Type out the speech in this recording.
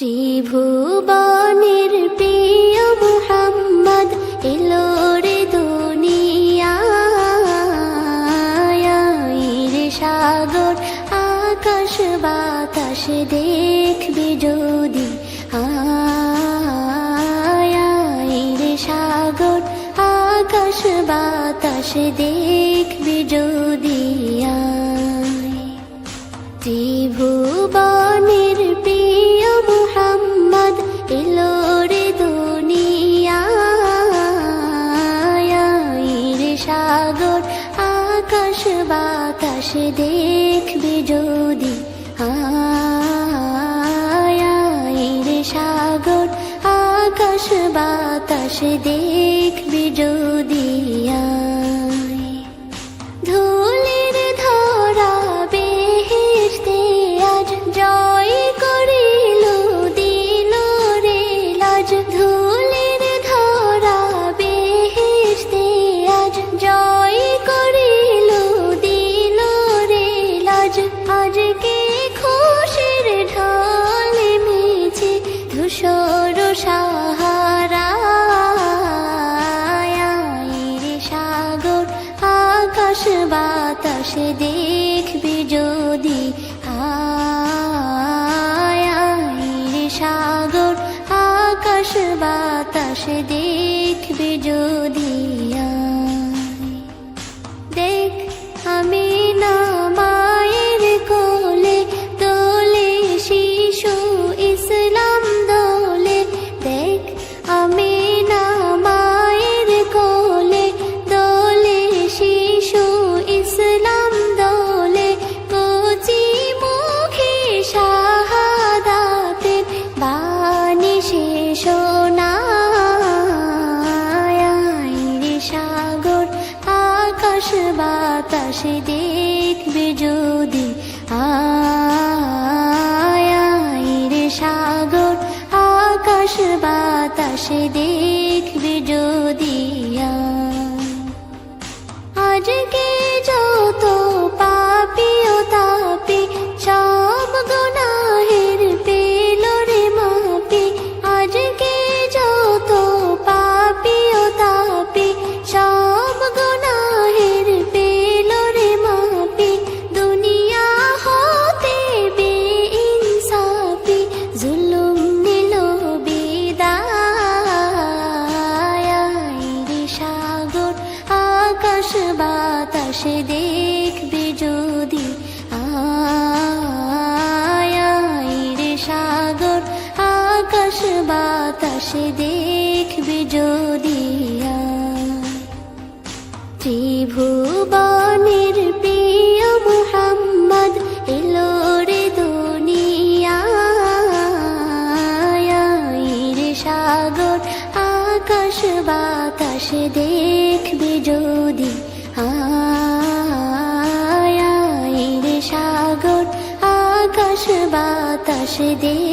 ত্রিভুবনের প্রিয় মুহাম্মদ এলো রে দুনিয়ায়, রে সাগর আকাশ বাতাস দেখবি যদি, রে সাগর আকাশ বাতাস দেখবি যদি। ত্রিভুবনের প্রিয় মুহাম্মদ এলো রে দুনিয়ায়, রে সাগর আকাশ বাতাস দেখবি যদি, রে সাগর আকাশ বাতাস দেখবি যদি। ধুলির ধরা বেহেশতে আজ জয় করিল দিল রে লাজ, ধুলির ধরা বেহেশতে আজ জয় করিল দিল রে লাজ। আজকে খুশির ঢল মেছে ধূসর সাহারা, রে সাগর আকাশ বাতাস দেখবি যদি, রে সাগর আকাশ বাতাস দেখবি যদি। দেখ আমি না মায়ের কোলে দোলে শিশু ইসলাম দোলে, দেখ আমি না মায়ের কোলে দোলে শিশু ইসলাম দোলে। কচি মুখে শাহাদাতের বাণী সে শোনায়, রে সাগর আকাশ বাতাস দেখবি যদি, রে সাগর আকাশ বাতাস দেখবি যদি। আজকে যত পাপী ও তাপী সব গুনাহের পেল রে মাপি, আজকে যত পাপী ও তাপী সব গুনাহের পেল রে মাপি। দুনিয়া হতে বেইনসাফি জুলুম নিল বিদায়, রে সাগর আকাশ বাতাস দেখবি যদি, রে সাগর আকাশ বাতাস দেখবি যদি। ত্রিভুবনের প্রিয় মুহাম্মদ এলো রে দুনিয়ায়, রে সাগর আকাশ বাতাস দেখবি যদি, রে সাগর আকাশ বাতাস দেখবি।